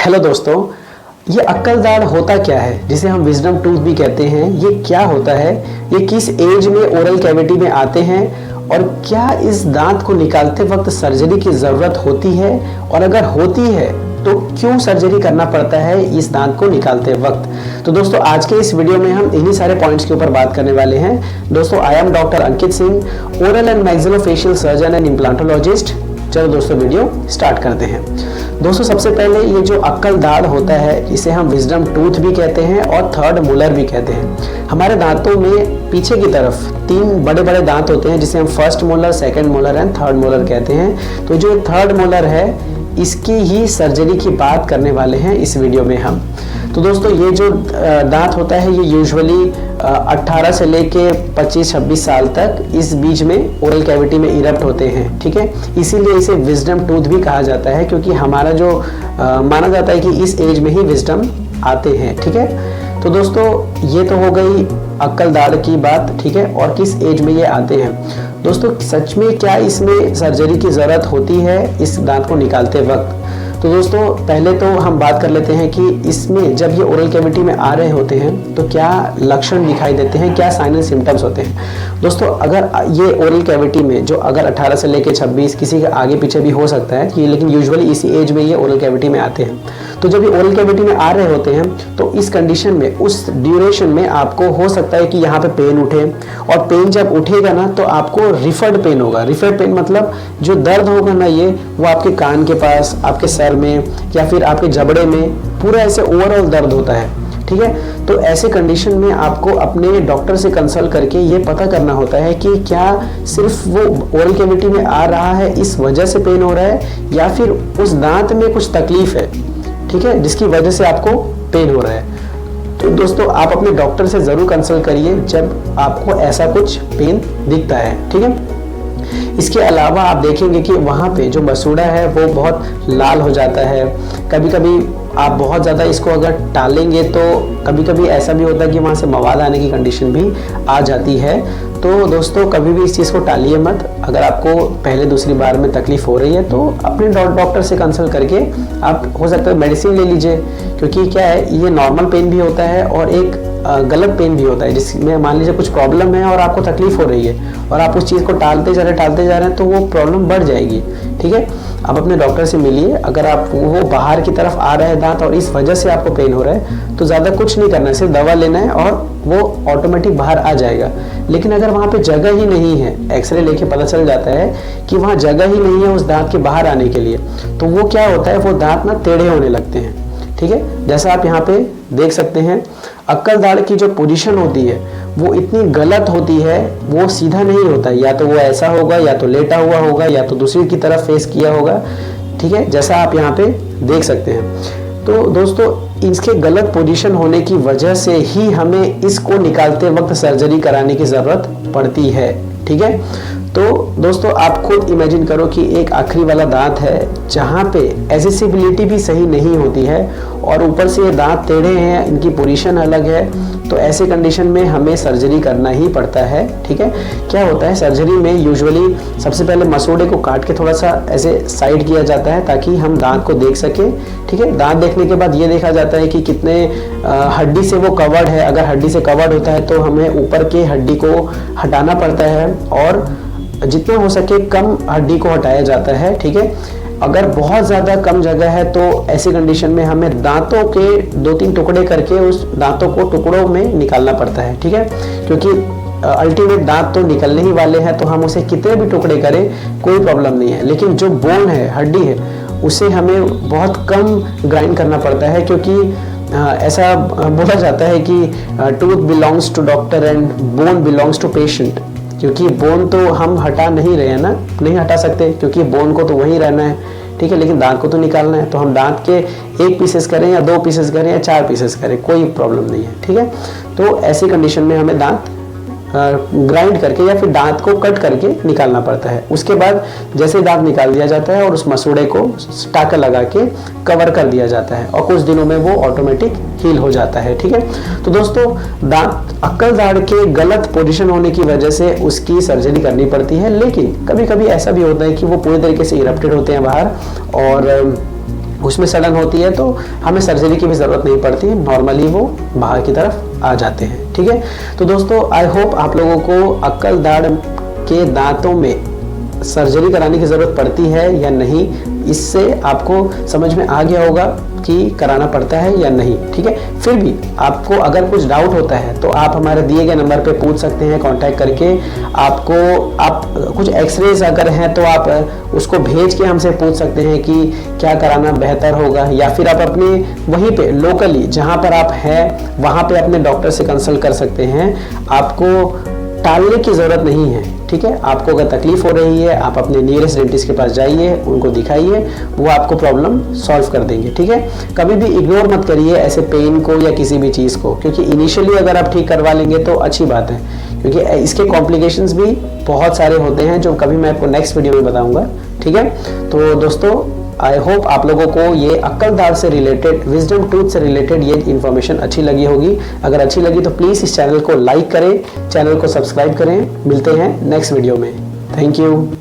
Hello दोस्तों, ये अक्कल दाढ़ होता क्या है जिसे हम विजडम टूथ भी कहते हैं। ये क्या होता है, ये किस एज में ओरल कैविटी में आते हैं और क्या इस दांत को निकालते वक्त सर्जरी की ज़रूरत होती है, और अगर होती है तो क्यों सर्जरी करना पड़ता है इस दांत को निकालते वक्त। तो दोस्तों आज के इस वीडियो में हम इन्हीं सारे पॉइंट्स के ऊपर बात करने वाले हैं। दोस्तों I am doctor Ankit Singh, oral and maxillofacial surgeon and implantologist. चलो दोस्तों वीडियो स्टार्ट करते हैं। दोस्तों सबसे पहले ये जो अक्कल दाढ़ होता है इसे हम विजडम टूथ भी कहते हैं और थर्ड मोलर भी कहते हैं। हमारे दांतों में पीछे की तरफ तीन बड़े बड़े दांत होते हैं जिसे हम first molar, second molar and third molar कहते हैं। तो जो थर्ड मोलर है इसकी ही सर्जरी की बात करने वाले हैं इस वीडियो में हम। तो दोस्तों ये जो दांत होता है ये यूजुअली 18 से लेके 25-26 साल तक इस बीच में ओरल कैविटी में इरप्ट होते हैं, ठीक है। इसीलिए इसे विजडम टूथ भी कहा जाता है क्योंकि हमारा जो माना जाता है कि इस एज में ही विजडम आते हैं, ठीक है। तो दोस्तों ये तो हो गई अक्कल दाढ़ की बात, ठीक है, और किस एज में ये आते हैं। दोस्तों सच में क्या इसमें सर्जरी की ज़रूरत होती है इस दांत को निकालते वक्त। तो दोस्तों पहले तो हम बात कर लेते हैं कि इसमें जब ये ओरल कैविटी में आ रहे होते हैं तो क्या लक्षण दिखाई देते हैं, क्या साइन एंड सिम्टम्स होते हैं। दोस्तों अगर ये ओरल कैविटी में जो अगर 18 से लेकर 26 किसी के आगे पीछे भी हो सकता है कि, लेकिन यूजुअली इसी एज में ये ओरल कैविटी में आते हैं। तो जब ये ओरल कैविटी में आ रहे होते हैं तो इस कंडीशन में उस ड्यूरेशन में आपको हो सकता है कि यहाँ पे पेन उठे, और पेन जब उठेगा ना तो आपको रिफर्ड पेन होगा। रिफर्ड पेन मतलब जो दर्द होगा ना ये वो आपके कान के पास, आपके सर में या फिर आपके जबड़े में पूरा ऐसे ओवरऑल दर्द होता है, ठीक है। तो ऐसे कंडीशन में आपको अपने डॉक्टर से कंसल्ट करके ये पता करना होता है कि क्या सिर्फ वो ओरल कैविटी में आ रहा है इस वजह से पेन हो रहा है या फिर उस दांत में कुछ तकलीफ है, ठीक है, जिसकी वजह से आपको पेन हो रहा है। तो दोस्तों आप अपने डॉक्टर से ज़रूर कंसल्ट करिए जब आपको ऐसा कुछ पेन दिखता है, ठीक है। इसके अलावा आप देखेंगे कि वहाँ पे जो मसूड़ा है वो बहुत लाल हो जाता है। कभी कभी आप बहुत ज़्यादा इसको अगर टालेंगे तो कभी कभी ऐसा भी होता है कि वहाँ से मवाद आने की कंडीशन भी आ जाती है। तो दोस्तों कभी भी इस चीज़ को टालिए मत। अगर आपको पहले दूसरी बार में तकलीफ हो रही है तो अपने डॉक्टर से कंसल्ट करके आप हो सकता है मेडिसिन ले लीजिए, क्योंकि क्या है ये नॉर्मल पेन भी होता है और एक गलत पेन भी होता है जिसमें मान लीजिए कुछ प्रॉब्लम है और आपको तकलीफ हो रही है और आप उस चीज़ को टालते जा रहे हैं तो वो प्रॉब्लम बढ़ जाएगी, ठीक है। आप अपने डॉक्टर से मिलिए। अगर आप वो बाहर की तरफ आ रहा है दांत और इस वजह से आपको पेन हो रहा है तो ज़्यादा कुछ नहीं करना है, सिर्फ दवा लेना है और वो ऑटोमेटिक बाहर आ जाएगा। लेकिन अगर वहाँ पे जगह ही नहीं है, एक्सरे लेके पता चल जाता है कि वहाँ जगह ही नहीं है उस दांत के बाहर आने के लिए, तो वो क्या होता है, वो दांत ना टेढ़े होने लगते हैं, ठीक है। जैसा आप यहाँ पे देख सकते हैं अक्कल दाढ़ की जो पोजीशन होती है वो इतनी गलत होती है, वो सीधा नहीं होता, या तो वो ऐसा होगा या तो लेटा हुआ होगा या तो दूसरी की तरफ फेस किया होगा, ठीक है, जैसा आप यहाँ पे देख सकते हैं। तो दोस्तों इसके गलत पोजीशन होने की वजह से ही हमें इसको निकालते वक्त सर्जरी कराने की ज़रूरत पड़ती है, ठीक है। तो दोस्तों आप खुद इमेजिन करो कि एक आखिरी वाला दांत है जहाँ पे एसेसिबिलिटी भी सही नहीं होती है और ऊपर से ये दांत टेढ़े हैं, इनकी पोजीशन अलग है। तो ऐसे कंडीशन में हमें सर्जरी करना ही पड़ता है, ठीक है। क्या होता है सर्जरी में यूजुअली सबसे पहले मसूड़े को काट के थोड़ा सा ऐसे साइड किया जाता है ताकि हम दांत को देख सके, ठीक है। दांत देखने के बाद ये देखा जाता है कि कितने हड्डी से वो कवर्ड है। अगर हड्डी से कवर्ड होता है तो हमें ऊपर के हड्डी को हटाना पड़ता है और जितना हो सके कम हड्डी को हटाया जाता है, ठीक है। अगर बहुत ज़्यादा कम जगह है तो ऐसी कंडीशन में हमें दांतों के 2-3 टुकड़े करके उस दांतों को टुकड़ों में निकालना पड़ता है, ठीक है, क्योंकि अल्टीमेट दांत तो निकलने ही वाले हैं, तो हम उसे कितने भी टुकड़े करें कोई प्रॉब्लम नहीं है। लेकिन जो बोन है, हड्डी है, उसे हमें बहुत कम ग्राइंड करना पड़ता है, क्योंकि ऐसा बोला जाता है कि tooth belongs to doctor and bone belongs to patient. क्योंकि बोन तो हम हटा नहीं रहे हैं ना, नहीं हटा सकते क्योंकि बोन को तो वहीं रहना है, ठीक है, लेकिन दांत को तो निकालना है। तो हम दांत के 1 पीसेस करें या 2 पीसेस करें या 4 पीसेस करें कोई प्रॉब्लम नहीं है, ठीक है। तो ऐसी कंडीशन में हमें दांत ग्राइंड करके या फिर दांत को कट करके निकालना पड़ता है। उसके बाद जैसे दांत निकाल दिया जाता है और उस मसूड़े को टाका लगा के कवर कर दिया जाता है और कुछ दिनों में वो ऑटोमेटिक हील हो जाता है, ठीक है। तो दोस्तों दांत अक्कल दाढ़ के गलत पोजीशन होने की वजह से उसकी सर्जरी करनी पड़ती है, लेकिन कभी कभी ऐसा भी होता है कि वो पूरी तरीके से इरप्टेड होते हैं बाहर और उसमें सड़न होती है तो हमें सर्जरी की भी ज़रूरत नहीं पड़ती, नॉर्मली वो बाहर की तरफ आ जाते हैं। ठीक है, तो दोस्तों आई होप आप लोगों को अक्कल दाढ़ के दांतों में सर्जरी कराने की ज़रूरत पड़ती है या नहीं, इससे आपको समझ में आ गया होगा कि कराना पड़ता है या नहीं। ठीक है, फिर भी आपको अगर कुछ डाउट होता है तो आप हमारे दिए गए नंबर पे पूछ सकते हैं कांटेक्ट करके। आप कुछ एक्सरेज अगर हैं तो आप उसको भेज के हमसे पूछ सकते हैं कि क्या कराना बेहतर होगा, या फिर आप अपने वहीं पे लोकली जहाँ पर आप हैं वहाँ पे अपने डॉक्टर से कंसल्ट कर सकते हैं। आपको टालने की ज़रूरत नहीं है। ठीक है, आपको अगर तकलीफ हो रही है आप अपने नियरेस्ट डेंटिस्ट के पास जाइए, उनको दिखाइए, वो आपको प्रॉब्लम सॉल्व कर देंगे। ठीक है, कभी भी इग्नोर मत करिए ऐसे पेन को या किसी भी चीज़ को, क्योंकि इनिशियली अगर आप ठीक करवा लेंगे तो अच्छी बात है, क्योंकि इसके कॉम्प्लिकेशंस भी बहुत सारे होते हैं जो कभी मैं आपको नेक्स्ट वीडियो में बताऊंगा। ठीक है, तो दोस्तों आई होप आप लोगों को ये अक्कल दाढ़ से रिलेटेड, विजडम टूथ से रिलेटेड ये इन्फॉर्मेशन अच्छी लगी होगी। अगर अच्छी लगी तो प्लीज़ इस चैनल को लाइक करें, चैनल को सब्सक्राइब करें। मिलते हैं नेक्स्ट वीडियो में। Thank you.